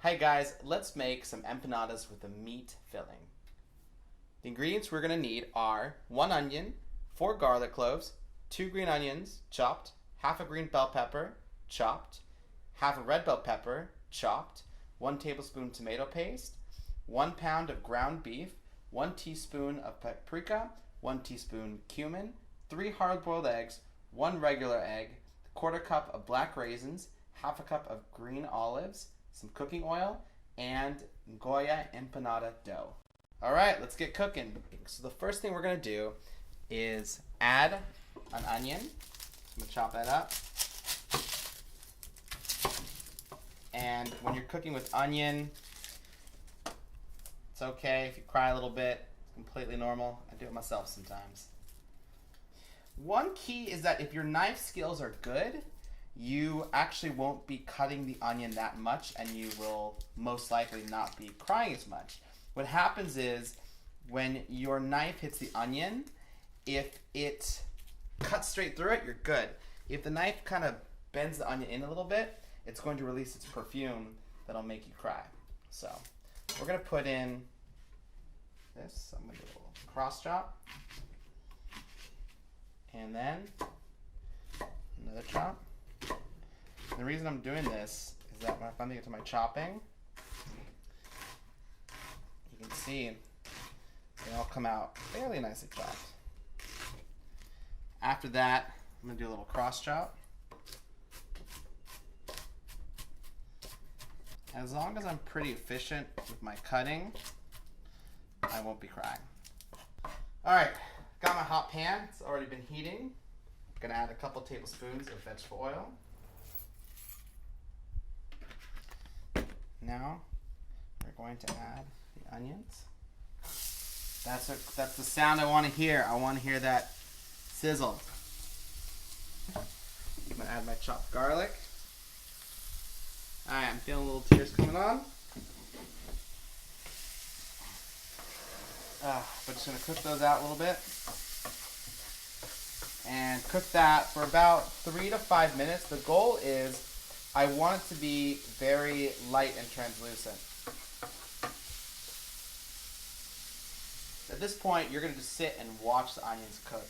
Hi guys, let's make some empanadas with a meat filling. The ingredients we're going to need are 1 onion, 4 garlic cloves, 2 green onions chopped, half a green bell pepper chopped, half a red bell pepper chopped, 1 tablespoon tomato paste, 1 pound of ground beef, 1 teaspoon of paprika, 1 teaspoon cumin, 3 hard-boiled eggs, 1 regular egg, 1/4 cup of black raisins, half a cup of green olives, some cooking oil, and Goya empanada dough. All right, let's get cooking. So the first thing we're gonna do is add an onion. I'm gonna chop that up. And when you're cooking with onion, it's okay if you cry a little bit. It's completely normal. I do it myself sometimes. One key is that if your knife skills are good, you actually won't be cutting the onion that much, and you will most likely not be crying as much. What happens is when your knife hits the onion, if it cuts straight through it, you're good. If the knife kind of bends the onion in a little bit, it's going to release its perfume that'll make you cry. So we're going to put in this. I'm going to do a little cross chop. And then another chop. The reason I'm doing this is that when I finally get to my chopping, you can see they all come out fairly nicely chopped. After that, I'm going to do a little cross chop. As long as I'm pretty efficient with my cutting, I won't be crying. Alright, got my hot pan. It's already been heating. I'm going to add a couple tablespoons of vegetable oil. Now we're going to add the onions. That's the sound I want to hear. I want to hear that sizzle. I'm going to add my chopped garlic. Alright, I'm feeling little tears coming on. But just going to cook those out a little bit. And cook that for about 3 to 5 minutes. The goal is I want it to be very light and translucent. At this point, you're going to just sit and watch the onions cook.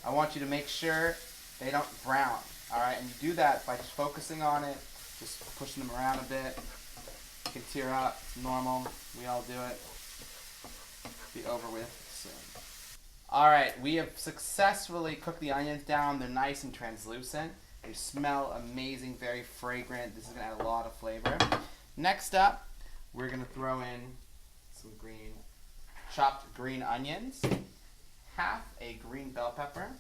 I want you to make sure they don't brown, all right? And you do that by just focusing on it, just pushing them around a bit. You can tear up, it's normal. We all do it. Be over with soon. All right, we have successfully cooked the onions down. They're nice and translucent. They smell amazing, very fragrant. This is going to add a lot of flavor. Next up, we're going to throw in some chopped green onions, half a green bell pepper,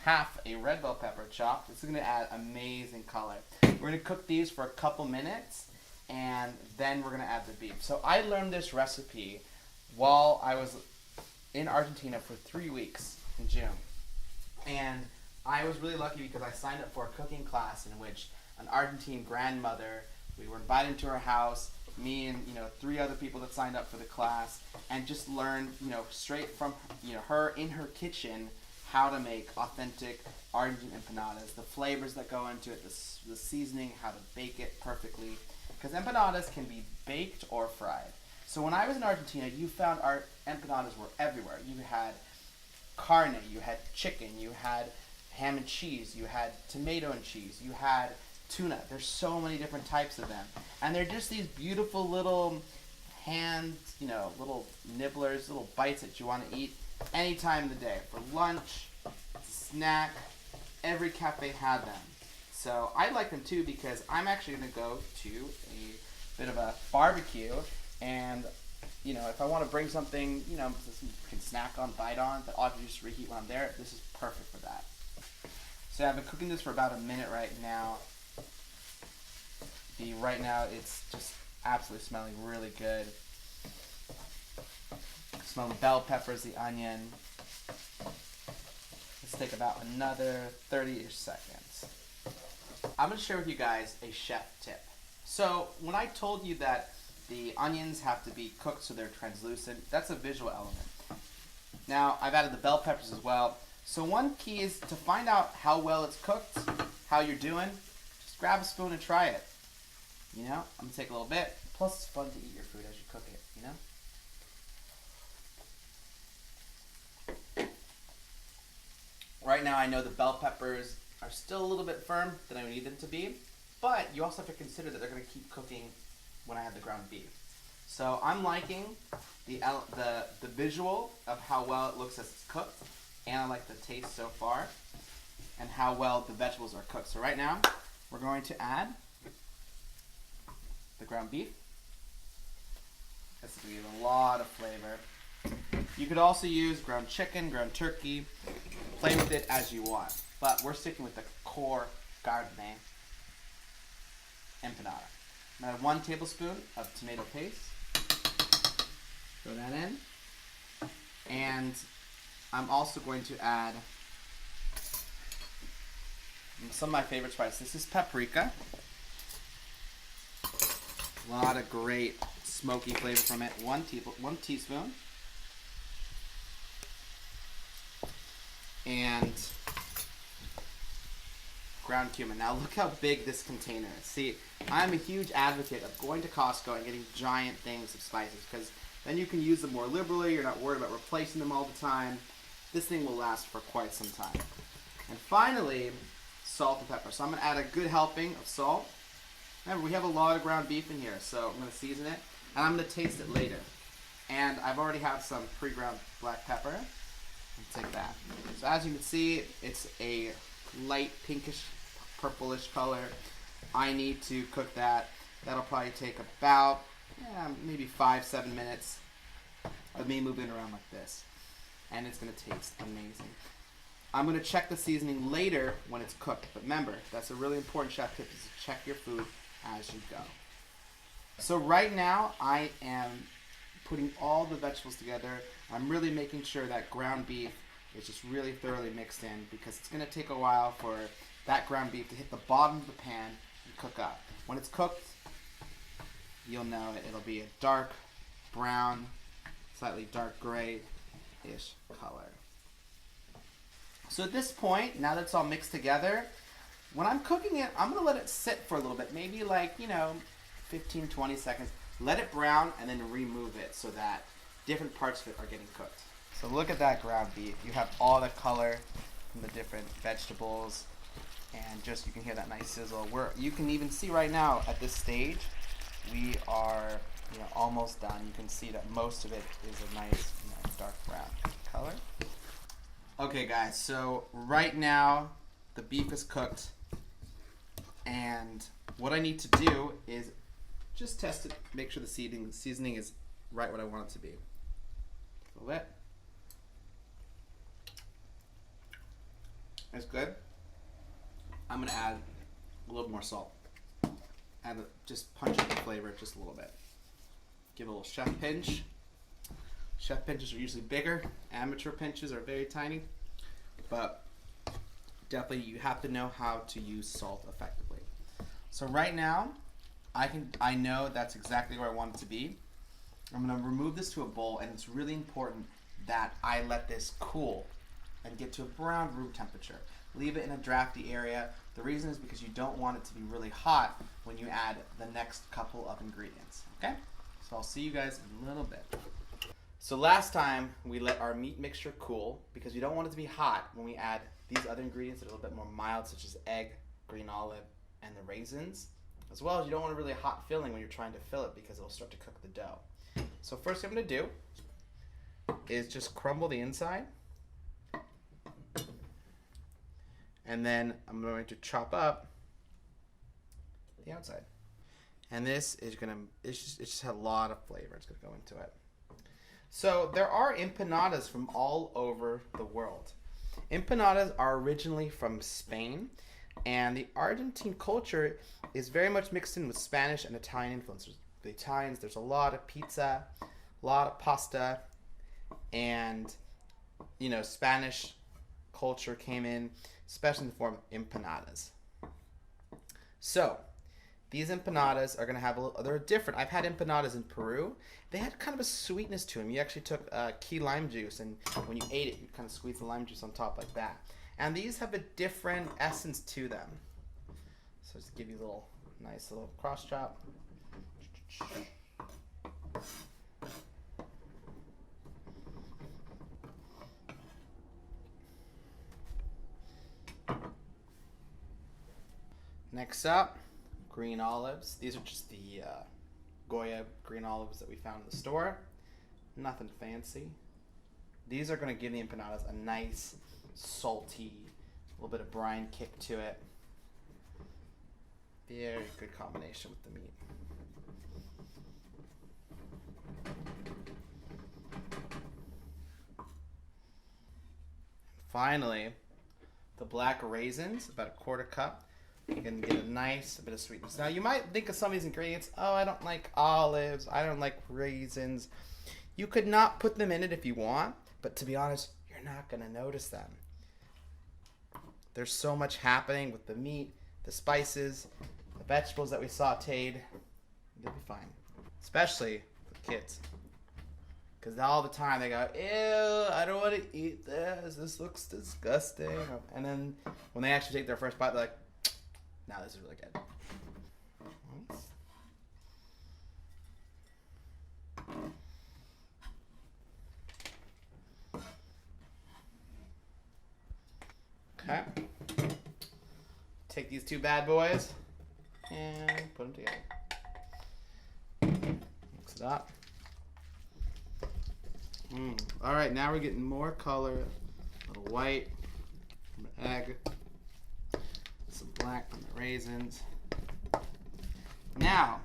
half a red bell pepper chopped. This is going to add amazing color. We're going to cook these for a couple minutes, and then we're going to add the beef. So I learned this recipe while I was in Argentina for 3 weeks in June. And I was really lucky because I signed up for a cooking class in which an Argentine grandmother, we were invited to her house, me and 3 other people that signed up for the class, and just learned straight from her in her kitchen how to make authentic Argentine empanadas, the flavors that go into it, the seasoning, how to bake it perfectly, because empanadas can be baked or fried. So when I was in Argentina, you found our empanadas were everywhere. You had carne, you had chicken, you had ham and cheese, you had tomato and cheese, you had tuna. There's so many different types of them. And they're just these beautiful little little nibblers, little bites that you want to eat any time of the day. For lunch, snack, every cafe had them. So I like them too because I'm actually going to go to a bit of a barbecue, and if I want to bring something, you can snack on, bite on, but I'll just reheat when I'm there. This is perfect for that. So I've been cooking this for about a minute right now. Right now it's just absolutely smelling really good. Smell the bell peppers, the onion. Let's take about another 30-ish seconds. I'm going to share with you guys a chef tip. So when I told you that the onions have to be cooked so they're translucent, that's a visual element. Now I've added the bell peppers as well. So one key is to find out how well it's cooked, how you're doing. Just grab a spoon and try it. You know, I'm gonna take a little bit. Plus, it's fun to eat your food as you cook it, you know? Right now, I know the bell peppers are still a little bit firm than I need them to be, but you also have to consider that they're gonna keep cooking when I have the ground beef. So I'm liking the visual of how well it looks as it's cooked, and I like the taste so far, and how well the vegetables are cooked. So right now, we're going to add the ground beef. This is going to give a lot of flavor. You could also use ground chicken, ground turkey, play with it as you want. But we're sticking with the core carne empanada. I'm going to add 1 tablespoon of tomato paste. Throw that in. And I'm also going to add some of my favorite spices. This is paprika. A lot of great smoky flavor from it. 1 teaspoon. And ground cumin. Now look how big this container is. See, I'm a huge advocate of going to Costco and getting giant things of spices, because then you can use them more liberally. You're not worried about replacing them all the time. This thing will last for quite some time. And finally, salt and pepper. So I'm going to add a good helping of salt. Remember, we have a lot of ground beef in here, so I'm going to season it, and I'm going to taste it later. And I've already have some pre-ground black pepper. Let's take that. So as you can see, it's a light pinkish, purplish color. I need to cook that. That'll probably take about maybe 5-7 minutes of me moving it around like this. And it's going to taste amazing. I'm going to check the seasoning later when it's cooked. But remember, that's a really important chef tip, is to check your food as you go. So right now, I am putting all the vegetables together. I'm really making sure that ground beef is just really thoroughly mixed in, because it's going to take a while for that ground beef to hit the bottom of the pan and cook up. When it's cooked, you'll know it'll be a dark brown, slightly dark gray-ish color. So at this point, now that it's all mixed together, when I'm cooking it, I'm going to let it sit for a little bit, maybe like, 15-20 seconds. Let it brown and then remove it so that different parts of it are getting cooked. So look at that ground beef. You have all the color from the different vegetables, and just you can hear that nice sizzle. You can even see right now at this stage, we are almost done. You can see that most of it is a nice dark brown color. Okay guys, so right now the beef is cooked, and what I need to do is just test it, make sure the seasoning is right what I want it to be. A little bit. It's good. I'm going to add a little more salt. Just punch up the flavor just a little bit. Give a little chef pinch. Chef pinches are usually bigger. Amateur pinches are very tiny. But definitely you have to know how to use salt effectively. So right now, I know that's exactly where I want it to be. I'm going to remove this to a bowl, and it's really important that I let this cool and get to a brown room temperature. Leave it in a drafty area. The reason is because you don't want it to be really hot when you add the next couple of ingredients. Okay? So I'll see you guys in a little bit. So last time we let our meat mixture cool because we don't want it to be hot when we add these other ingredients that are a little bit more mild, such as egg, green olive, and the raisins. As well as you don't want a really hot filling when you're trying to fill it because it'll start to cook the dough. So first thing I'm going to do is just crumble the inside. And then I'm going to chop up the outside. And this is it just has a lot of flavor. It's going to go into it. So there are empanadas from all over the world. Empanadas are originally from Spain, and the Argentine culture is very much mixed in with Spanish and Italian influences. The Italians, there's a lot of pizza, a lot of pasta, and Spanish culture came in, especially in the form of empanadas. So these empanadas are going to have they're different. I've had empanadas in Peru. They had kind of a sweetness to them. You actually took key lime juice, and when you ate it, you kind of squeeze the lime juice on top like that. And these have a different essence to them. So just give you a little nice little cross chop. Next up, green olives. These are just the Goya green olives that we found in the store. Nothing fancy. These are going to give the empanadas a nice, salty, little bit of brine kick to it. Very good combination with the meat. Finally, the black raisins, about a 1/4 cup. You can get a nice bit of sweetness. Now, you might think of some of these ingredients, oh, I don't like olives, I don't like raisins. You could not put them in it if you want, but to be honest, you're not going to notice them. There's so much happening with the meat, the spices, the vegetables that we sauteed. You'll be fine, especially with kids. Because all the time they go, ew, I don't want to eat this. This looks disgusting. And then when they actually take their first bite, they're like, no, this is really good. Okay. Take these two bad boys and put them together. Mix it up. All right, now we're getting more color. A little white from the egg. Some black from the raisins. Now,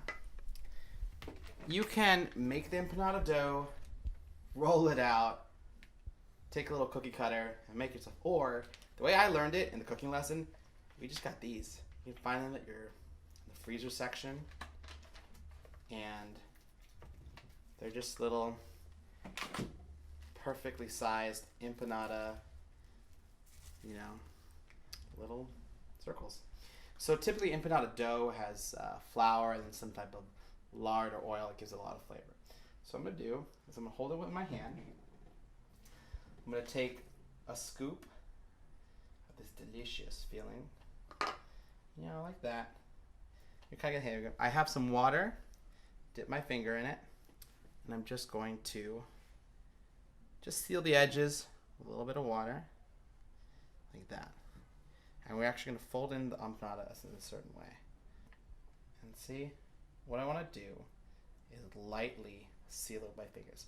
you can make the empanada dough, roll it out, take a little cookie cutter, and make yourself. Or, the way I learned it in the cooking lesson, we just got these. You can find them at the freezer section. And they're just little perfectly sized empanada, little circles. So typically empanada dough has flour and then some type of lard or oil that gives it a lot of flavor. So what I'm going to do is I'm going to hold it with my hand. I'm going to take a scoop of this delicious feeling, like that. You're kind of, here we go. I have some water, dip my finger in it, and I'm just going to just seal the edges with a little bit of water, like that. And we're actually going to fold in the empanadas in a certain way. And see, what I want to do is lightly seal it with my fingers.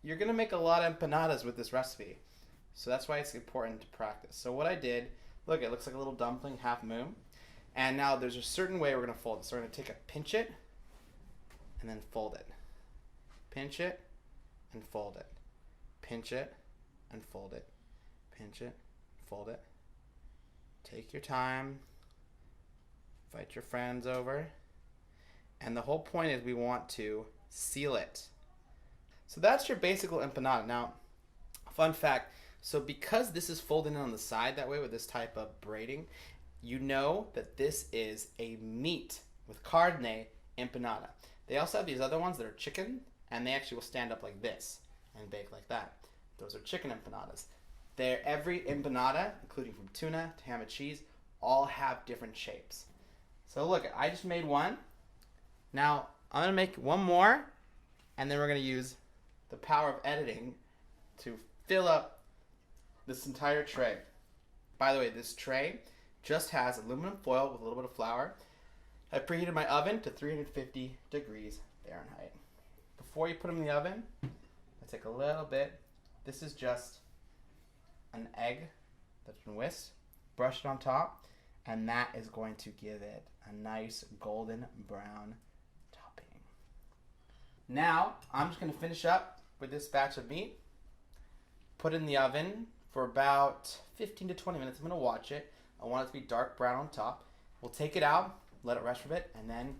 You're going to make a lot of empanadas with this recipe. So that's why it's important to practice. So what I did, look, it looks like a little dumpling, half moon. And now there's a certain way we're going to fold it. So we're going to pinch it, and then fold it. Pinch it, and fold it. Pinch it, and fold it. Pinch it, fold it. Take your time. Invite your friends over. And the whole point is we want to seal it. So that's your basic little empanada. Now, fun fact, so because this is folded in on the side that way with this type of braiding, you know that this is a meat with carne empanada. They also have these other ones that are chicken, and they actually will stand up like this and bake like that. Those are chicken empanadas. Every empanada, including from tuna to ham and cheese, all have different shapes. So look, I just made one. Now, I'm going to make one more, and then we're going to use the power of editing to fill up this entire tray. By the way, this tray just has aluminum foil with a little bit of flour. I preheated my oven to 350 degrees Fahrenheit. Before you put them in the oven, I take a little bit. This is just an egg that's been whisked, brush it on top, and that is going to give it a nice golden brown topping. Now, I'm just going to finish up with this batch of meat, put it in the oven for about 15 to 20 minutes. I'm going to watch it. I want it to be dark brown on top. We'll take it out, let it rest for a bit, and then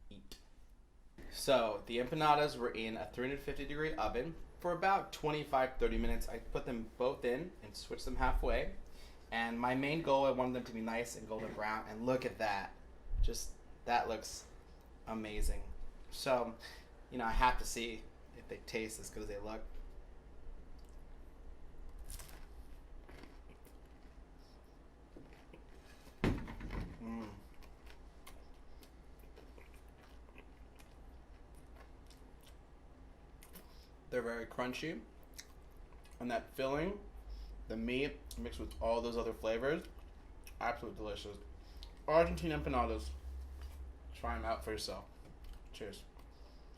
eat. So the empanadas were in a 350 degree oven for about 25-30 minutes. I put them both in and switched them halfway. And my main goal, I wanted them to be nice and golden brown. And look at that. That looks amazing. So, I have to see if they taste as good as they look. They're very crunchy. And that filling, the meat mixed with all those other flavors, absolutely delicious. Argentinian Empanadas. Try them out for yourself. Cheers.